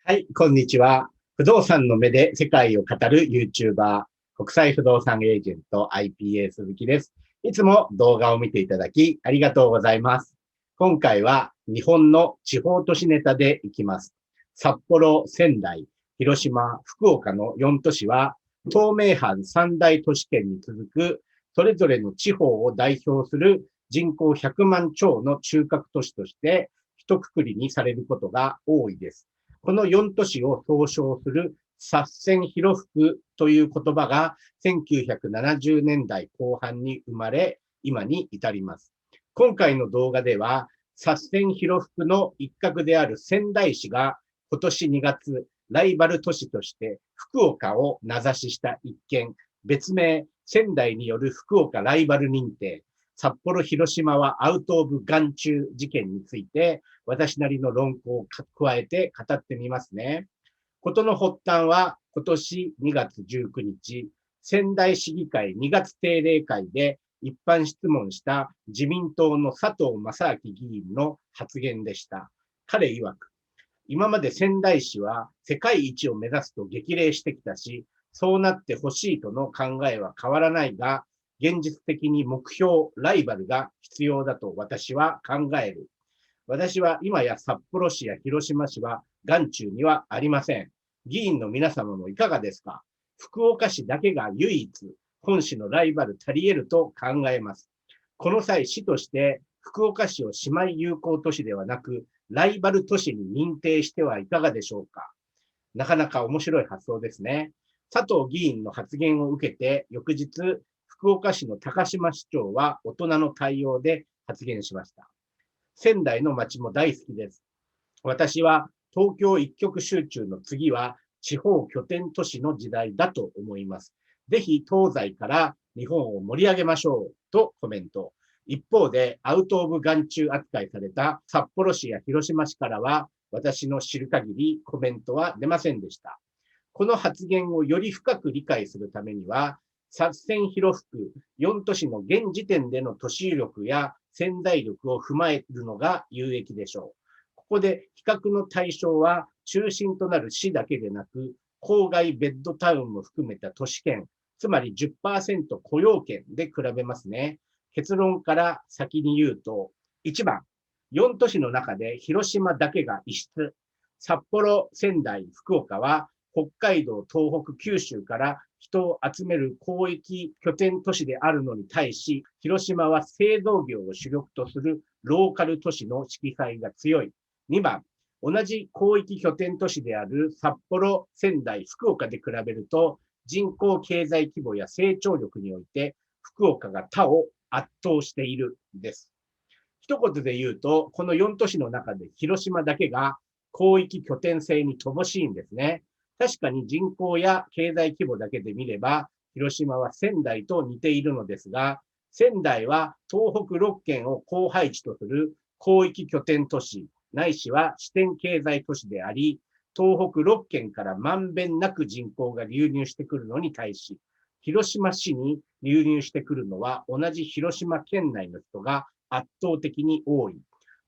はい、こんにちは。不動産の目で世界を語る YouTuber、国際不動産エージェント IPA 鈴木です。いつも動画を見ていただきありがとうございます。今回は日本の地方都市ネタでいきます。札幌、仙台、広島、福岡の4都市は東名阪三大都市圏に続くそれぞれの地方を代表する人口100万超の中核都市として一括りにされることが多いです。この4都市を総称する札仙広福という言葉が1970年代後半に生まれ、今に至ります。今回の動画では、札仙広福の一角である仙台市が今年2月、ライバル都市として福岡を名指しした一件、別名仙台による福岡ライバル認定、札幌、広島はアウトオブ眼中事件について、私なりの論考を加えて語ってみますね。ことの発端は今年2月19日、仙台市議会2月定例会で一般質問した自民党の佐藤正明議員の発言でした。彼曰く、今まで仙台市は世界一を目指すと激励してきたし、そうなってほしいとの考えは変わらないが、現実的に目標、ライバルが必要だと私は考える。私は今や札幌市や広島市は眼中にはありません。議員の皆様もいかがですか？福岡市だけが唯一、本市のライバル足り得ると考えます。この際、市として福岡市を姉妹友好都市ではなく、ライバル都市に認定してはいかがでしょうか？なかなか面白い発想ですね。佐藤議員の発言を受けて、翌日、福岡市の高島市長は大人の対応で発言しました。仙台の街も大好きです。私は東京一極集中の次は地方拠点都市の時代だと思います。ぜひ東西から日本を盛り上げましょうとコメント。一方でアウトオブ眼中扱いされた札幌市や広島市からは私の知る限りコメントは出ませんでした。この発言をより深く理解するためには、札仙広福4都市の現時点での都市力や潜在力を踏まえるのが有益でしょう。ここで比較の対象は中心となる市だけでなく、郊外ベッドタウンも含めた都市圏、つまり 10% 雇用圏で比べますね。結論から先に言うと、1番、4都市の中で広島だけが異質。札幌、仙台、福岡は北海道、東北、九州から人を集める広域拠点都市であるのに対し、広島は製造業を主力とするローカル都市の色彩が強い。2番、同じ広域拠点都市である札幌、仙台、福岡で比べると、人口経済規模や成長力において、福岡が他を圧倒しているんです。一言で言うと、この4都市の中で広島だけが広域拠点制に乏しいんですね。確かに人口や経済規模だけで見れば、広島は仙台と似ているのですが、仙台は東北6県を高配置とする広域拠点都市、ないしは支店経済都市であり、東北6県からまんべんなく人口が流入してくるのに対し、広島市に流入してくるのは同じ広島県内の人が圧倒的に多い。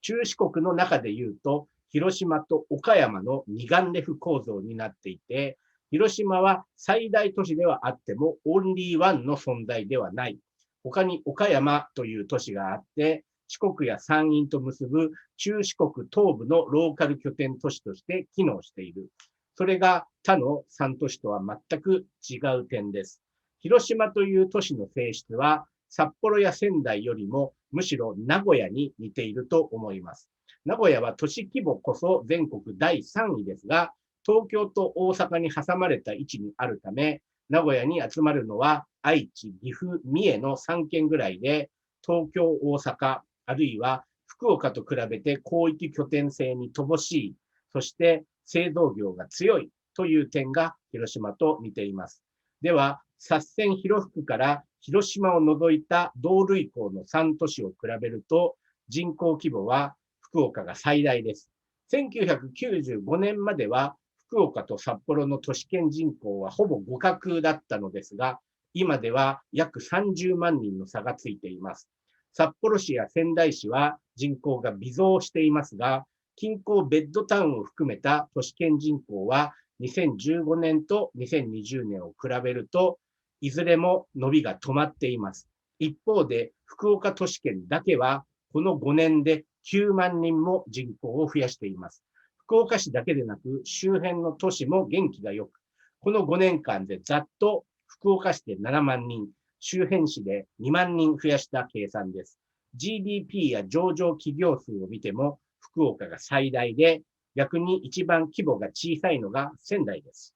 中四国の中で言うと、広島と岡山の二眼レフ構造になっていて、広島は最大都市ではあってもオンリーワンの存在ではない。他に岡山という都市があって、四国や山陰と結ぶ中四国東部のローカル拠点都市として機能している。それが他の3都市とは全く違う点です。広島という都市の性質は札幌や仙台よりもむしろ名古屋に似ていると思います。名古屋は都市規模こそ全国第3位ですが、東京と大阪に挟まれた位置にあるため、名古屋に集まるのは愛知、岐阜、三重の3県ぐらいで、東京、大阪、あるいは福岡と比べて広域拠点制に乏しい、そして製造業が強いという点が広島と似ています。では、札仙広福から広島を除いた同類項の3都市を比べると、人口規模は福岡が最大です。1995年までは福岡と札幌の都市圏人口はほぼ互角だったのですが、今では約30万人の差がついています。札幌市や仙台市は人口が微増していますが、近郊ベッドタウンを含めた都市圏人口は2015年と2020年を比べると、いずれも伸びが止まっています。一方で、福岡都市圏だけは、この5年で9万人も人口を増やしています。福岡市だけでなく、周辺の都市も元気が良く、この5年間でざっと福岡市で7万人、周辺市で2万人増やした計算です。GDP や上場企業数を見ても、福岡が最大で、逆に一番規模が小さいのが仙台です。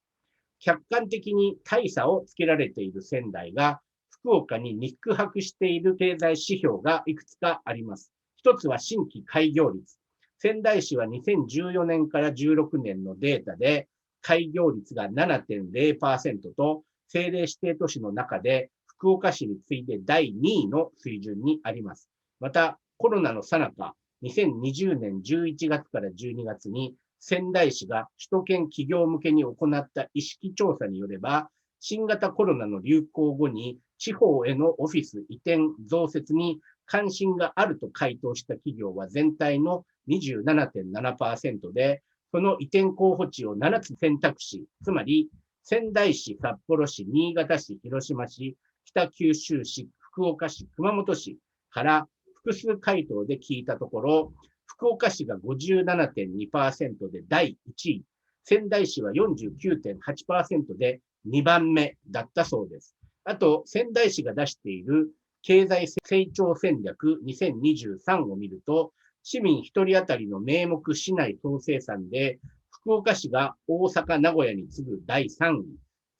客観的に大差をつけられている仙台が、福岡に肉薄している経済指標がいくつかあります。一つは新規開業率。仙台市は2014年から16年のデータで、開業率が 7.0% と、政令指定都市の中で福岡市に次いで第2位の水準にあります。また、コロナの最中、2020年11月から12月に仙台市が首都圏企業向けに行った意識調査によれば、新型コロナの流行後に地方へのオフィス移転増設に関心があると回答した企業は全体の 27.7% で、その移転候補地を7つ選択し、つまり仙台市、札幌市、新潟市、広島市、北九州市、福岡市、熊本市から複数回答で聞いたところ、福岡市が 57.2% で第1位、仙台市は 49.8% で2番目だったそうです。あと、仙台市が出している経済成長戦略2023を見ると、市民1人当たりの名目市内総生産で、福岡市が大阪、名古屋に次ぐ第3位、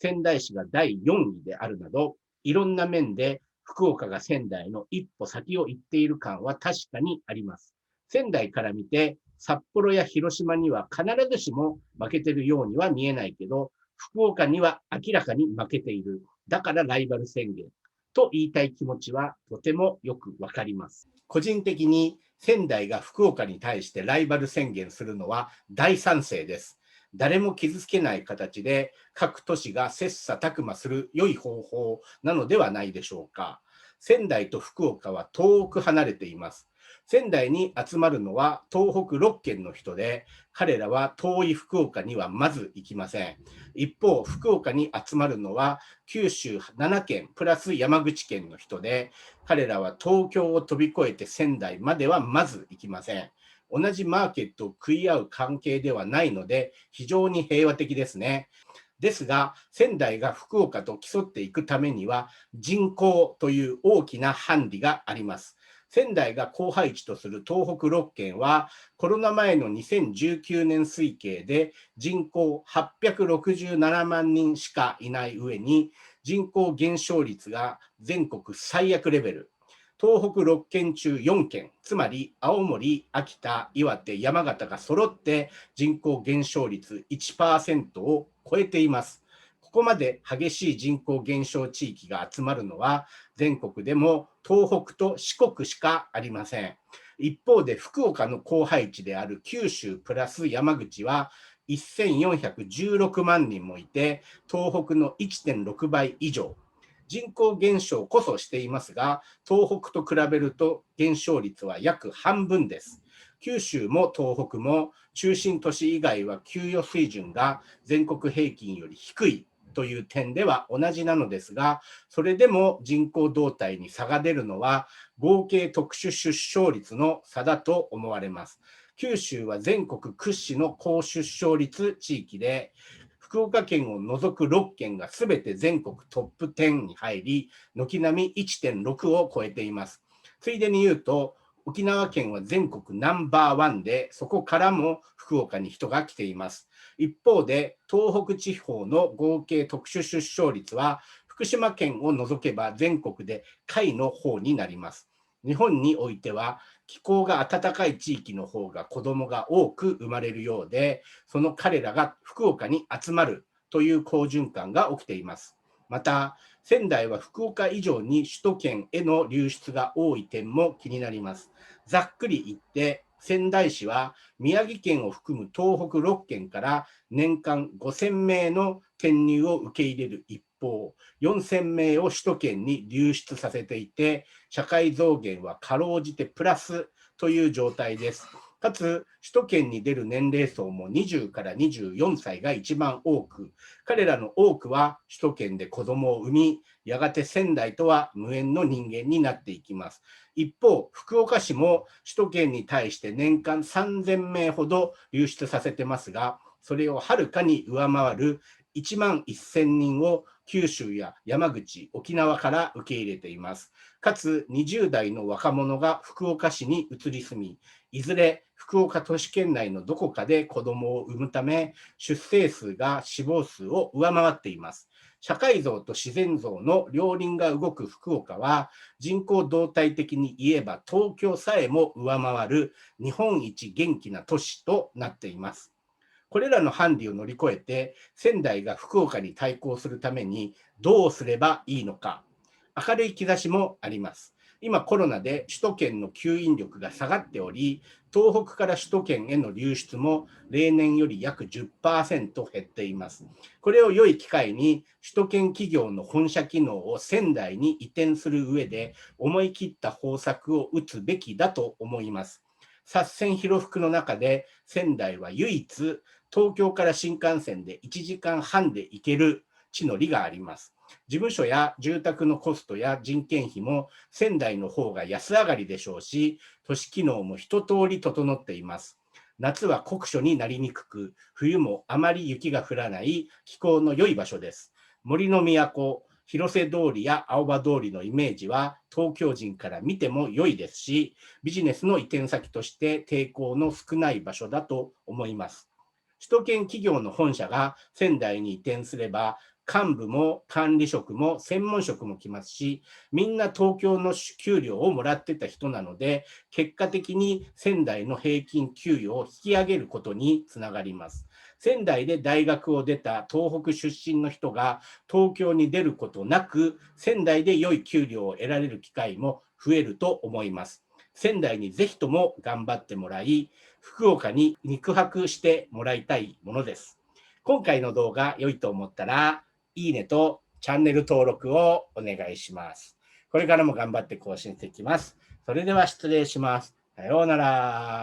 仙台市が第4位であるなど、いろんな面で福岡が仙台の一歩先を行っている感は確かにあります。仙台から見て、札幌や広島には必ずしも負けてるようには見えないけど、福岡には明らかに負けている。だからライバル宣言と言いたい気持ちはとてもよくわかります。個人的に仙台が福岡に対してライバル宣言するのは大賛成です。誰も傷つけない形で各都市が切磋琢磨する良い方法なのではないでしょうか。仙台と福岡は遠く離れています。仙台に集まるのは東北6県の人で、彼らは遠い福岡にはまず行きません。一方、福岡に集まるのは九州7県プラス山口県の人で、彼らは東京を飛び越えて仙台まではまず行きません。同じマーケットを食い合う関係ではないので、非常に平和的ですね。ですが、仙台が福岡と競っていくためには、人口という大きなハンディがあります。仙台が高配置とする東北6県は、コロナ前の2019年推計で人口867万人しかいない上に、人口減少率が全国最悪レベル。東北6県中4県、つまり青森、秋田、岩手、山形が揃って人口減少率 1% を超えています。ここまで激しい人口減少地域が集まるのは全国でも東北と四国しかありません。一方で福岡の高配置である九州プラス山口は1416万人もいて、東北の 1.6 倍以上。人口減少こそしていますが、東北と比べると減少率は約半分です。九州も東北も中心都市以外は給与水準が全国平均より低いという点では同じなのですが、それでも人口動態に差が出るのは合計特殊出生率の差だと思われます。九州は全国屈指の高出生率地域で、福岡県を除く6県がすべて全国トップ10に入り、軒並み 1.6 を超えています。ついでに言うと、沖縄県は全国ナンバーワンで、そこからも福岡に人が来ています。一方で、東北地方の合計特殊出生率は、福島県を除けば全国で下位の方になります。日本においては、気候が暖かい地域の方が子供が多く生まれるようで、その彼らが福岡に集まるという好循環が起きています。また、仙台は福岡以上に首都圏への流出が多い点も気になります。ざっくり言って、仙台市は宮城県を含む東北6県から年間5000名の転入を受け入れる一方、4000名を首都圏に流出させていて、社会増減はかろうじてプラスという状態です。かつ、首都圏に出る年齢層も20から24歳が一番多く、彼らの多くは首都圏で子供を産み、やがて仙台とは無縁の人間になっていきます。一方、福岡市も首都圏に対して年間3000名ほど流出させてますが、それをはるかに上回る1万1000人を九州や山口、沖縄から受け入れています。かつ20代の若者が福岡市に移り住み、いずれ福岡都市圏内のどこかで子供を産むため、出生数が死亡数を上回っています。社会像と自然像の両輪が動く福岡は、人口動態的に言えば東京さえも上回る日本一元気な都市となっています。これらのハンディを乗り越えて、仙台が福岡に対抗するためにどうすればいいのか、明るい兆しもあります。今コロナで首都圏の吸引力が下がっており、東北から首都圏への流出も例年より約 10% 減っています。これを良い機会に首都圏企業の本社機能を仙台に移転する上で思い切った方策を打つべきだと思います。札仙広福の中で仙台は唯一東京から新幹線で1時間半で行ける地の利があります。事務所や住宅のコストや人件費も仙台の方が安上がりでしょうし、都市機能も一通り整っています。夏は酷暑になりにくく、冬もあまり雪が降らない気候の良い場所です。森の都、広瀬通りや青葉通りのイメージは東京人から見ても良いですし、ビジネスの移転先として抵抗の少ない場所だと思います。首都圏企業の本社が仙台に移転すれば、幹部も管理職も専門職も来ますし、みんな東京の給料をもらってた人なので、結果的に仙台の平均給与を引き上げることにつながります。仙台で大学を出た東北出身の人が東京に出ることなく、仙台で良い給料を得られる機会も増えると思います。仙台にぜひとも頑張ってもらい、福岡に肉薄してもらいたいものです。今回の動画良いと思ったら、いいねとチャンネル登録をお願いします。これからも頑張って更新していきます。それでは失礼します。さようなら。